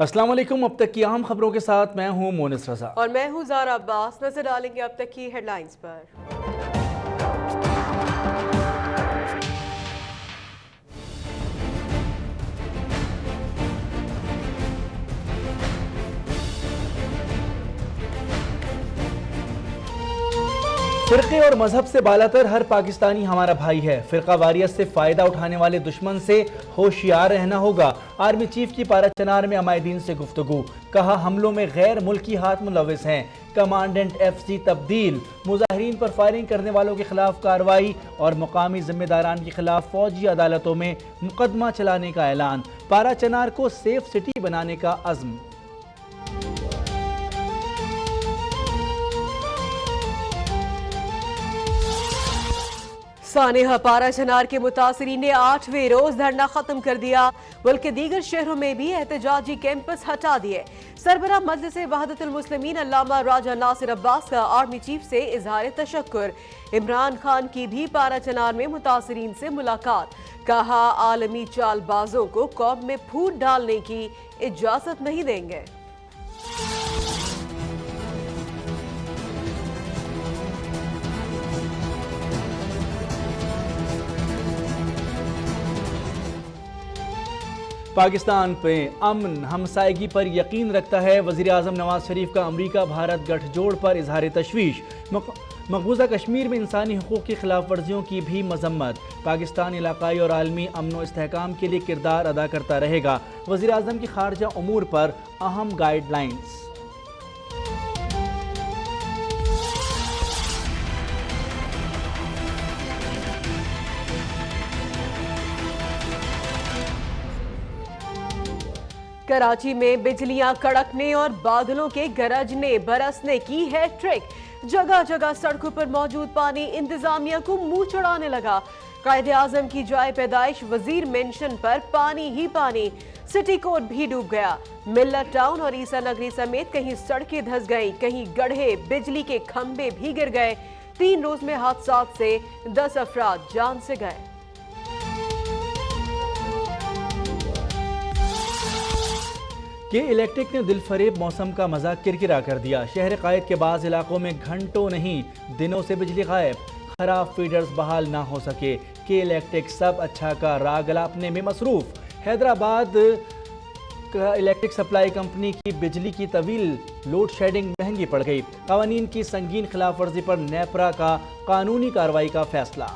अस्सलाम वालेकुम। अब तक की अहम खबरों के साथ मैं हूं मोनिस रजा और मैं हूं ज़ारा अब्बास। नजर डालेंगे अब तक की हेडलाइंस पर। फिरके और मजहब से बालातर हर पाकिस्तानी हमारा भाई है। फिरका वारियत से फायदा उठाने वाले दुश्मन से होशियार रहना होगा। आर्मी चीफ की पाराचनार में अमायदीन से गुफ्तगू। कहा हमलों में गैर मुल्की हाथ मुलविस हैं। कमांडेंट FC तब्दील। मुजाहिरीन पर फायरिंग करने वालों के खिलाफ कार्रवाई और मुकामी जिम्मेदारान के खिलाफ फौजी अदालतों में मुकदमा चलाने का ऐलान। पाराचनार को सेफ सिटी बनाने का अज़्म। सानेहा पाराचनार के मुतासरीन ने 8वें रोज धरना खत्म कर दिया। मुल्क के दीगर शहरों में भी एहतजाजी कैंपस हटा दिए। सरबराह मजलिस वहदतुल मुस्लिमीन अल्लामा राजा नासिर अब्बास का आर्मी चीफ से इजहार तशक्कुर। इमरान खान की भी पाराचनार में मुतासरीन से मुलाकात। कहा आलमी चालबाजों को कौम में फूट डालने की इजाजत नहीं देंगे। पाकिस्तान पे अमन हमसायगी पर यकीन रखता है। वज़ीर आज़म नवाज शरीफ का अमरीका भारत गठजोड़ पर इजहार तशवीश। मकबूजा कश्मीर में इंसानी हुकूक की खिलाफ वर्जियों की भी मजम्मत। पाकिस्तान इलाकाई और आलमी अमन व इस्तेहकाम के लिए किरदार अदा करता रहेगा। वज़ीर आज़म की खारजा उमूर पर अहम गाइडलाइंस। कराची में बिजलियां कड़कने और बादलों के गरजने बरसने की है ट्रिक। जगह जगह सड़कों पर मौजूद पानी इंतजामिया को मुंह चढ़ाने लगा। कायदे आजम की जाए पैदाइश वजीर मेंशन पर पानी ही पानी। सिटी कोर्ट भी डूब गया। मिल्लत टाउन और ईसा नगरी समेत कहीं सड़कें धंस गईं, कहीं गड्ढे बिजली के खंभे भी गिर गए। 3 रोज में हादसात से 10 अफराद जान से गए। के इलेक्ट्रिक ने दिलफरेब मौसम का मजाक किरकिरा कर दिया। शहर कायद के बाज़ इलाकों में घंटों नहीं दिनों से बिजली गायब। खराब फीडर्स बहाल ना हो सके। के इलेक्ट्रिक सब अच्छा का राग अलापने में मसरूफ। हैदराबाद इलेक्ट्रिक सप्लाई कंपनी की बिजली की तवील लोड शेडिंग महंगी पड़ गई। कानून की संगीन खिलाफ वर्जी पर नेपरा का कानूनी कार्रवाई का फैसला।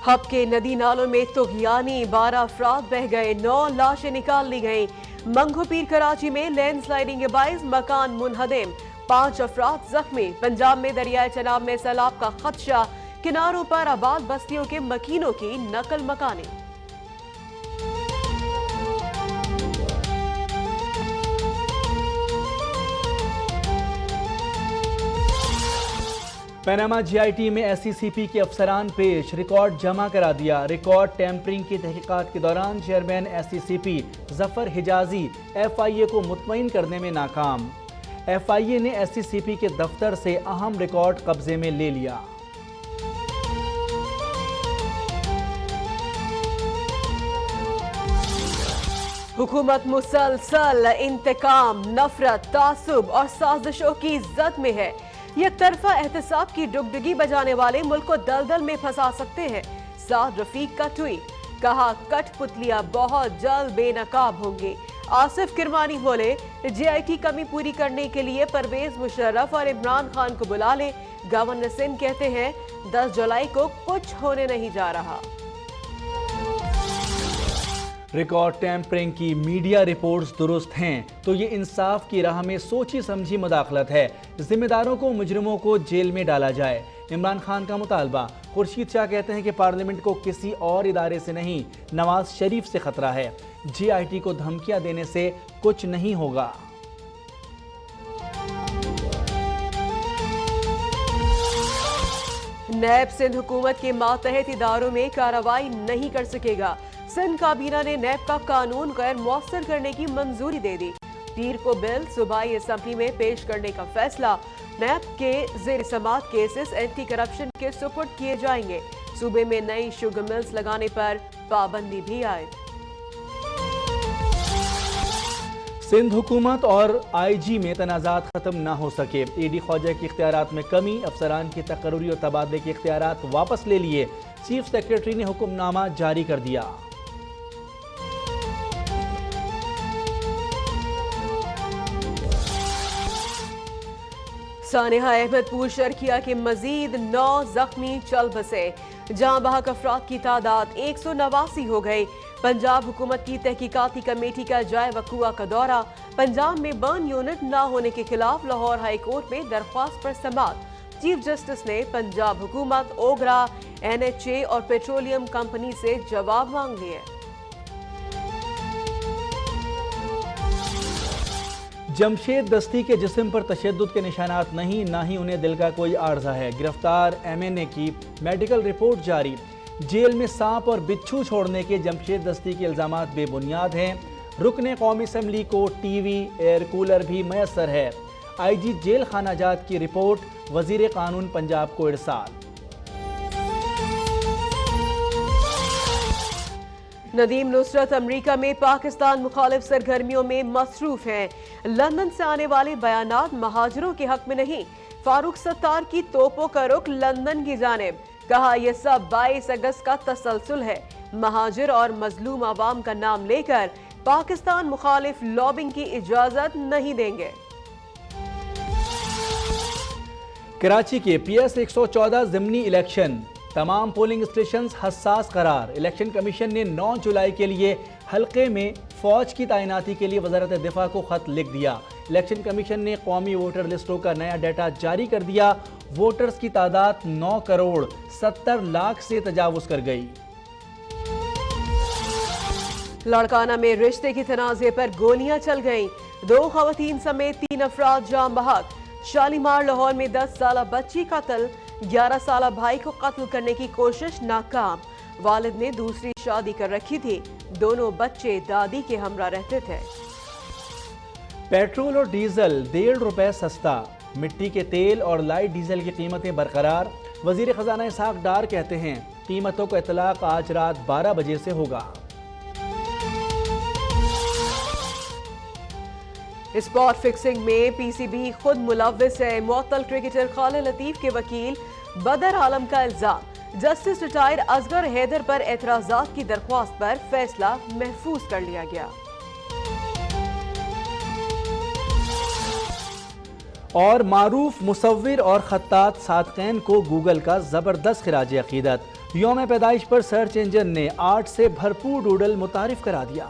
हब के नदी नालों में तुग़यानी 12 अफराद बह गए। 9 लाशें निकाल ली गईं। मंगो पीर कराची में लैंड स्लाइडिंग के बाइस मकान मुनहदम। 5 अफराद जख्मी। पंजाब में दरियाए चनाब में सैलाब का खदशा। किनारों पर आबाद बस्तियों के मकीनों की नकल मकानी। पनामा GIT में SCCP के अफसरान पेश। रिकॉर्ड जमा करा दिया। रिकॉर्ड टैंपरिंग की तहकीकात के दौरान चेयरमैन SCCP जफर हिजाजी FIA को मुतमईन करने में नाकाम। FIA ने SCCP के दफ्तर से अहम रिकॉर्ड कब्जे में ले लिया। हुकूमत मुसलसल इंतकाम, नफरत, तासुब और साजिशों की जद में है। एक तरफा एहतसाब की डुगडुगी बजाने वाले मुल्क को दलदल में फंसा सकते हैं। साद रफीक का ट्वीट। कहा कठपुतलियां बहुत जल्द बेनकाब होंगी। आसिफ किरमानी बोले GIT कमी पूरी करने के लिए परवेज मुशर्रफ और इमरान खान को बुला ले। गवर्नर सिंध कहते हैं 10 जुलाई को कुछ होने नहीं जा रहा। रिकॉर्ड टैंपरिंग की मीडिया रिपोर्ट्स दुरुस्त हैं तो ये इंसाफ की राह में सोची समझी मुदाखलत है। जिम्मेदारों को मुजरिमों को जेल में डाला जाए। इमरान खान का मुतालबा। खुर्शीद शाह कहते हैं कि पार्लियामेंट को किसी और इदारे से नहीं नवाज शरीफ से खतरा है। GIT को धमकियां देने से कुछ नहीं होगा। नैब सिंध हुकूमत के मातहत इदारों में कार्रवाई नहीं कर सकेगा। सिंध काबीना ने नैब का कानून गैर मौसर करने की मंजूरी दे दी। पीर को बिल सूबाई असेंबली में पेश करने का फैसला। नैब के ज़ेर समाअत केसेस एंटी करप्शन के सुपुर्द किए जाएंगे। सूबे में नई शुगर मिल्स लगाने पर पाबंदी भी आयद। सिंध हुकूमत और IG में तनाज़ात ख़त्म ना हो सके, ED ख्वाजा के इख्तियारात में कमी, अफसरान की तकर्री और तबादले के इख्तियारात वापस ले लिए, चीफ सेक्रेटरी ने हुक्मनामा जारी कर दिया। सानिहा अहमदपुर शर्किया के मजीद 9 जख्मी चल बसे, जहां बहक अफराद की तादाद 189 हो गई। पंजाब हुकूमत की तहकीकाती कमेटी का जाए वकुआ का दौरा, पंजाब में बर्न यूनिट न होने के खिलाफ लाहौर हाई कोर्ट में दरख्वास्त पर समाअत। चीफ जस्टिस ने पंजाब हुकूमत, ओगरा, NHA और पेट्रोलियम कंपनी से जवाब मांग लिए। जमशेद दस्ती के जिस्म पर तशद्दुद के निशानात नहीं, ना ही उन्हें दिल का कोई आर्जा है। गिरफ्तार MNA की मेडिकल रिपोर्ट जारी। जेल में सांप और बिच्छू छोड़ने के जमशेद दस्ती के इल्जामात बेबुनियाद हैं। रुकने कौमी असम्बली को TV, एयर कूलर भी मैसर है। IG जेल खानाजात की रिपोर्ट वजीर कानून पंजाब को इरसाल। नदीम नुसरत अमरीका में पाकिस्तान मुखालिफ सरगर्मियों में मसरूफ हैं। लंदन से आने वाले बयानात महाजरों के हक में नहीं। फारूक सत्तार की तोपों का रुख लंदन की जानिब, कहा यह सब 22 अगस्त का तसलसल है। महाजिर और मजलूम आवाम का नाम लेकर पाकिस्तान मुखालिफ लॉबिंग की इजाजत नहीं देंगे। कराची के PS 114 ज़िमनी इलेक्शन, तमाम पोलिंग स्टेशन हसास करार। इलेक्शन कमीशन ने 9 जुलाई के लिए हल्के में फौज की तैनाती के लिए वजारत दिफा को खत लिख दिया। इलेक्शन कमीशन ने कौमी वोटर लिस्टों का नया डाटा जारी कर दिया। वोटर्स की तादाद 9 करोड़ 70 लाख से तजावुज कर गई। लड़काना में रिश्ते की तनाज़े पर गोलियां चल गईं। 2 खवातीन समेत 3 अफराद जाम बहक। शालीमार लाहौर में 10 साला बच्ची कत्ल, 11 साला भाई को कत्ल करने की कोशिश नाकाम। वालिद ने दूसरी शादी कर रखी थी। दोनों बच्चे दादी के हमरा रहते थे। पेट्रोल और डीजल 1.5 रुपए सस्ता, मिट्टी के तेल और लाइट डीजल की कीमतें बरकरार। वजीर खजाना इसहाक डार कहते हैं कीमतों का इतलाक आज रात 12 बजे से होगा। स्पॉट फिक्सिंग में PCB खुद मुलव्विस है। मुअत्तल क्रिकेटर खालिद लतीफ के वकील बदर आलम का इल्जाम, जस्टिस रिटायर्ड असगर हैदर पर एतराजात की दरख्वास्त पर फैसला महफूज कर लिया गया। और मारूफ मुसव्विर और खत्तात सादकैन को गूगल का जबरदस्त खिराज अकीदत। यौम पैदाइश पर सर्च इंजन ने आर्ट से भरपूर डूडल मुतारिफ करा दिया।